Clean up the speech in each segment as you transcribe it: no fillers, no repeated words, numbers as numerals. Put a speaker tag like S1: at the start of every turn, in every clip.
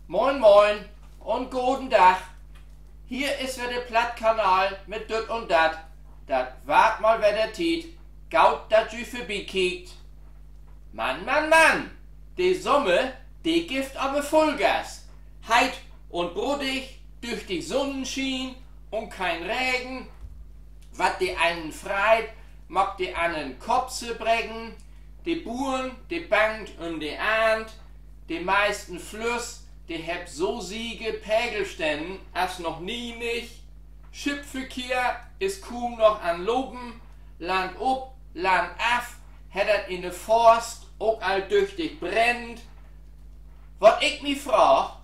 S1: Moin moin und guten Tag. Hier ist wieder der Plattkanal mit Düt und Dat. Dat wart mal wer der Tiet. Gaut dat jü vorbeikiekt. Mann. Die Summe, die gibt aber Vollgas. Heit und brodig, durch die Sonnenschien und kein Regen. Wat die einen freit, mag die anderen Kopse brechen. Die Buren, die bangt und die ahnt. Die meisten Flüss, die heb so siege Pegelständen als noch nie nicht. Schiffverkehr ist kaum noch an Loben. Land ob, Land af, hättet in de Forst auch alldüchtig brennt. Wat ich mi frag,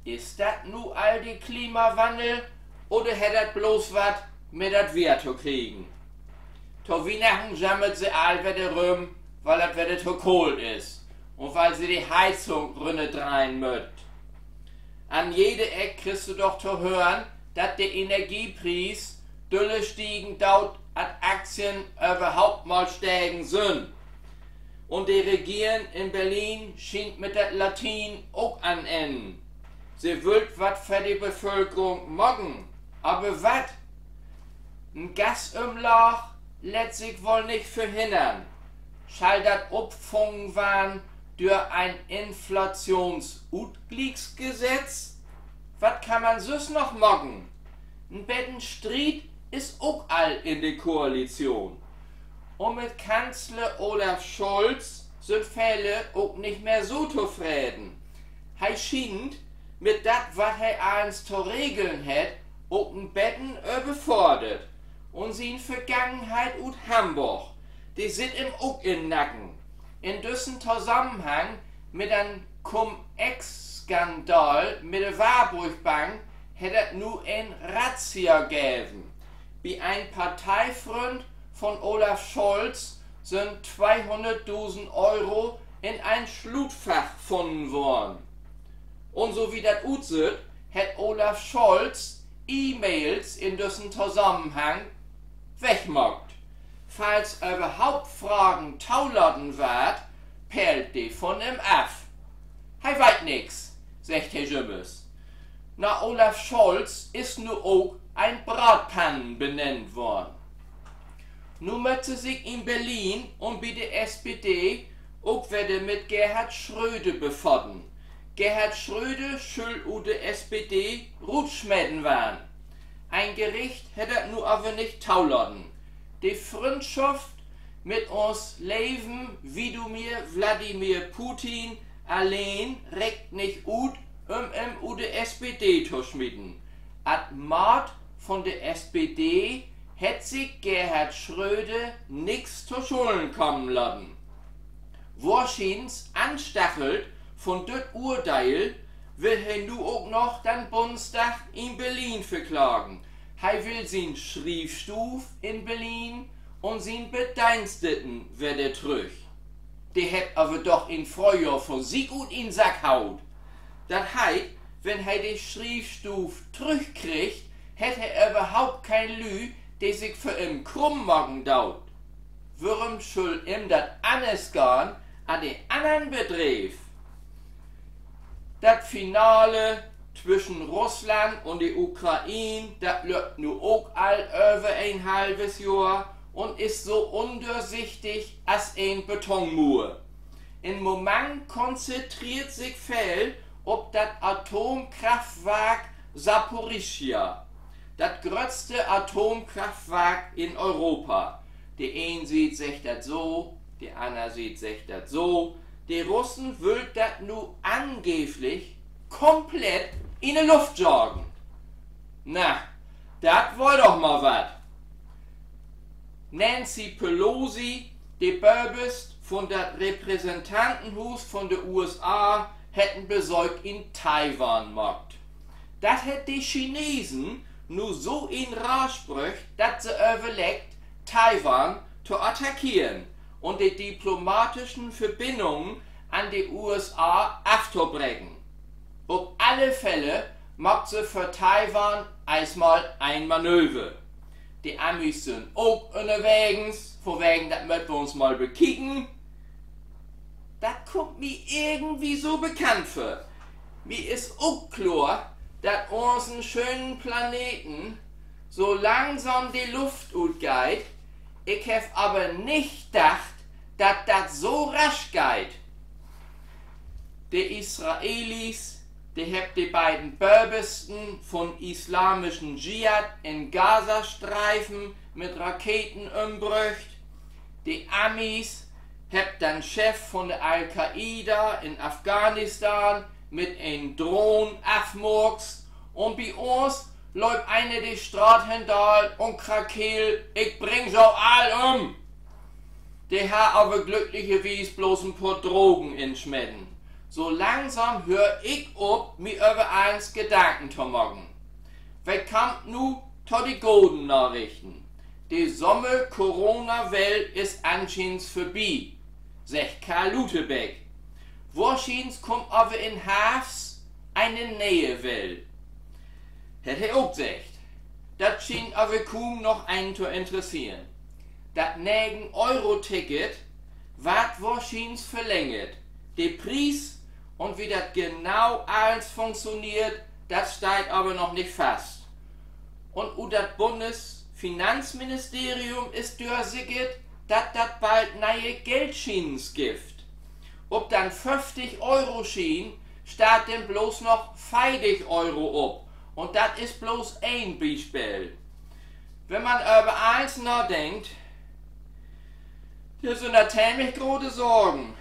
S1: ist dat nu all die Klimawandel oder hättet bloß wat mit dat Wehr zu kriegen? To Weihnachten sammelt sie all wieder rum, weil dat wieder zu kalt ist und weil sie die Heizung drinnen drein möt. An jede Eck kriegst du doch zu hören, dass der Energiepreis dülle stiegen daut, at Aktien überhaupt mal steigen sind. Und die Regierung in Berlin schient mit der Latin auch an enden. Sie wollt wat für die Bevölkerung morgen. Aber wat? Ein Gasumlach lässt sich wohl nicht verhindern. Schall dat Upfungen waren durch ein Inflationsausgleichsgesetz? Was kann man sonst noch machen? Ein Bettenstreit ist auch all in der Koalition. Und mit Kanzler Olaf Scholz sind Fälle auch nicht mehr so zufrieden. Er scheint mit dat, was er eins zu regeln hat, auch ein Betten überfordert. Und seine Vergangenheit ut Hamburg, die sit ihm auch in Nacken. In diesem Zusammenhang mit einem Cum-Ex-Skandal mit der Warburg-Bank hätte nu ein Razzia gegeben. Bei ein Parteifreund von Olaf Scholz sind 200.000 Euro in ein Schlutfach gefunden worden. Und so wie das aussieht, hat Olaf Scholz E-Mails in diesem Zusammenhang weggemockt. Falls überhaupt Fragen tauladen wird, perlt die von ihm ab. Hei weit nix, sagt Herr Jümmels. Na, Olaf Scholz ist nu auch ein Bratpannen benannt worden. Nun möchte sich in Berlin und bei der SPD auch wieder mit Gerhard Schröder befordern. Gerhard Schröder schuld u der SPD Rutschmäden waren. Ein Gericht hätte nu aber nicht tauladen. Die Freundschaft mit uns leben, wie du mir Wladimir Putin allein reckt nicht ut, u der SPD zu schmieden. At Mord von der SPD hätt sich Gerhard Schröder nix zu Schulden kommen lassen. Wahrscheinlich anstachelt von das Urteil will er nu auch noch den Bundestag in Berlin verklagen. Er will sein Schriefstuf in Berlin und sein Bediensteten wieder zurück. Die hat aber doch in Frühjahr von sich und in Sack haut. Das heißt, wenn er die Schriefstuf zurückkriegt, hätte er überhaupt kein Lü, die sich für ihn krumm machen daut. Warum soll ihm das anders gehen an den anderen Betrieb? Das Finale zwischen Russland und der Ukraine, das läuft nur auch all über ein halbes Jahr und ist so undurchsichtig als ein Betonmauer. Im Moment konzentriert sich viel auf das Atomkraftwerk Saporischschja, das größte Atomkraftwerk in Europa. Die eine sieht sich das so, die andere sieht sich das so. Die Russen wollen das nu angeblich komplett in die Luft jagen. Na, das woll doch mal wat. Nancy Pelosi, die Böbist von der Repräsentantenhus von der USA, hätten besorgt in Taiwan gemacht. Das hätt die Chinesen nur so in Rage gebracht, dass sie überlegt, Taiwan zu attackieren und die diplomatischen Verbindungen an die USA abzubrechen. Auf alle Fälle macht sie für Taiwan einmal ein Manöver. Die Amis sind auch unterwegs, von wegen, das möchten wir uns mal bekicken. Das kommt mir irgendwie so bekannt vor. Mir ist auch klar, dass unseren schönen Planeten so langsam die Luft utgeht. Ich hab aber nicht gedacht, dass das so rasch geht. Die Israelis, die haben die beiden Berbesten von islamischen Dschihad in Gazastreifen mit Raketen umgebracht. Die Amis haben den Chef von der Al-Qaida in Afghanistan mit einem Drohnen abgemurkst. Und bei uns läuft eine die Straße hinter und krakeelt, ich bring so all um. Die hat aber glücklicherweise bloß ein paar Drogen in Schmedden. So langsam hör ich auf, mir über eins Gedanken zu machen. Wer kommt nu zu die guten Nachrichten? Die Sommer-Corona-Welt ist anscheinend vorbei, sagt Karl Lutebeck. Wahrscheinlich kommt aber in Herbst eine neue Welt. Hätte er auch gesagt. Das schien aber kaum noch einen zu interessieren. Das 9-Euro-Ticket wird wahrscheinlich verlängert. Der Preis und wie das genau alles funktioniert, das steht aber noch nicht fest. Und das Bundesfinanzministerium ist durchsickert, dass das bald neue Geldschienen gibt. Ob dann 50-Euro-Schienen steht denn bloß noch 50 Euro ab. Und das ist bloß ein Beispiel. Wenn man über eins nachdenkt, das sind natürlich große Sorgen.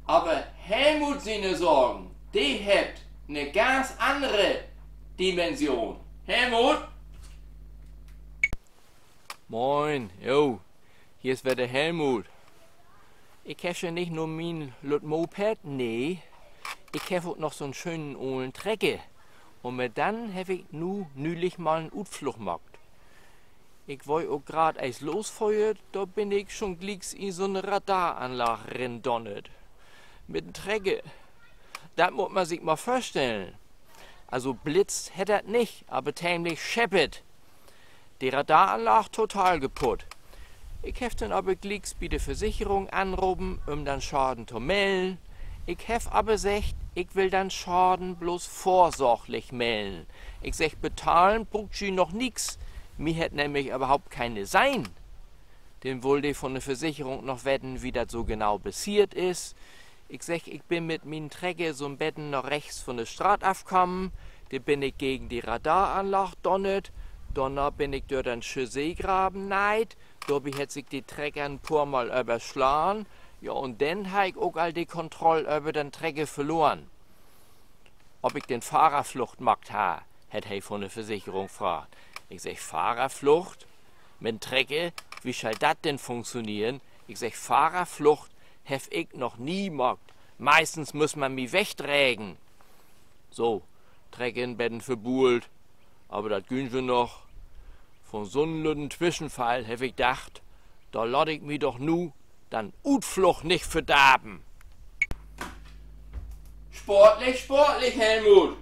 S1: Aber Helmut seine Sorgen, die hat eine ganz andere Dimension. Helmut?
S2: Moin, jo, hier ist wieder Helmut. Ich habe nicht nur mein Moped, nee, ich habe auch noch so einen schönen ollen Trecker. Und mit dann habe ich nülich mal einen Utflug gemacht. Ich wollte auch grad eis losfeuert, da bin ich schon glicks in so eine Radaranlage rendonnet. Mit dem Trecker. Das muss man sich mal vorstellen. Also blitzt hätte er nicht, aber tämlich scheppet. Die Radaranlage total kaputt. Ich hef dann aber glicks bei der Versicherung anrufen, dann Schaden zu melden. Ich hef aber gesagt, ich will dann Schaden bloß vorsorglich melden. Ich sag, bezahlen braucht sie noch nix. Mir hätt nämlich überhaupt keine sein. Den wohl die von der Versicherung noch wetten, wie das so genau passiert ist. Ich sag, ich bin mit meinen Trecker so ein Betten noch rechts von der Straße aufgekommen. Da bin ich gegen die Radaranlage donnert. Donner bin ich durch den Seegraben neid. Dabei hat sich die Trecker ein paar Mal überschlagen. Ja, und dann habe ich auch all die Kontrolle über den Trecker verloren. Ob ich den Fahrerflucht gemacht habe, hat er von der Versicherung gefragt. Ich sag, Fahrerflucht? Mit dem Trecker? Wie soll das denn funktionieren? Ich sag, Fahrerflucht hef ich noch nie gemacht. Meistens muss man mich wegträgen. So, Trecker in Betten verbuhlt. Aber das gün wir noch. Von so einem Zwischenfall hef ich gedacht, da lade ich mich doch nu dann Utflucht nicht verderben.
S1: Sportlich, Helmut.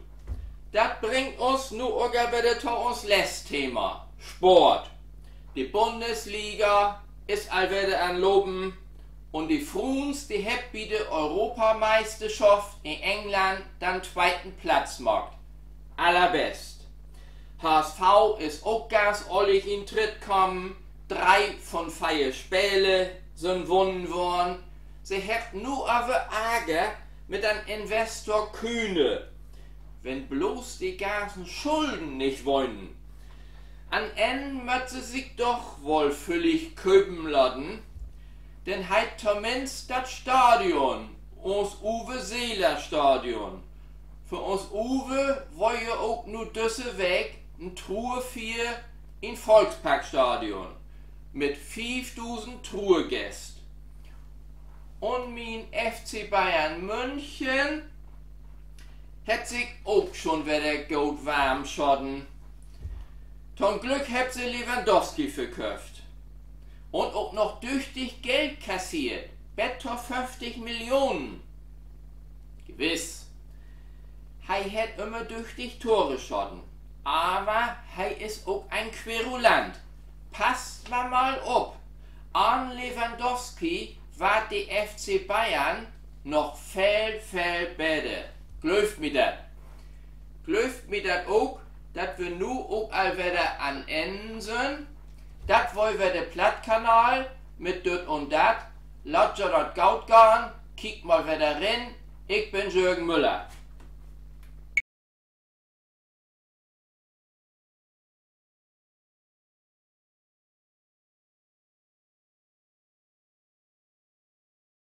S1: Das bringt uns nu auch wieder zu uns Thema. Sport. Die Bundesliga ist allwetter an Loben und die Fruns, die hat bei der Europameisterschaft in England dann zweiten Platz gemacht. Allerbest. HSV ist auch ganz ollig in Tritt gekommen. 3 von 4 Spiele sind gewonnen worden. Sie hat nur aber Ärger mit einem Investor Kühne. Wenn bloß die ganzen Schulden nicht wollen. An Ende möchte sie sich doch wohl völlig köpen lassen. Denn halt zumindest das Stadion, uns Uwe Seeler Stadion. Für uns Uwe war ja auch nur düsse Weg ein Truhe 4 in Volksparkstadion mit 5000 Truhegästen. Und mein FC Bayern München hat sich auch schon wieder gut warm schotten. Zum Glück hat sie Lewandowski verkauft. Und auch noch tüchtig Geld kassiert. Better 50 Millionen. Gewiss. Hei hat immer tüchtig Tore schotten. Aber hei ist auch ein Querulant. Passt mal auf. An Lewandowski war die FC Bayern noch viel besser. Glöft mir dat. Glöft mir dat auch, dat wir nu auch all wieder an Enden sind. Dat wollen wir der Plattkanal mit dit und dat. Laut ja dat Gaut gehen, kick mal wieder rein. Ich bin Jürgen Müller.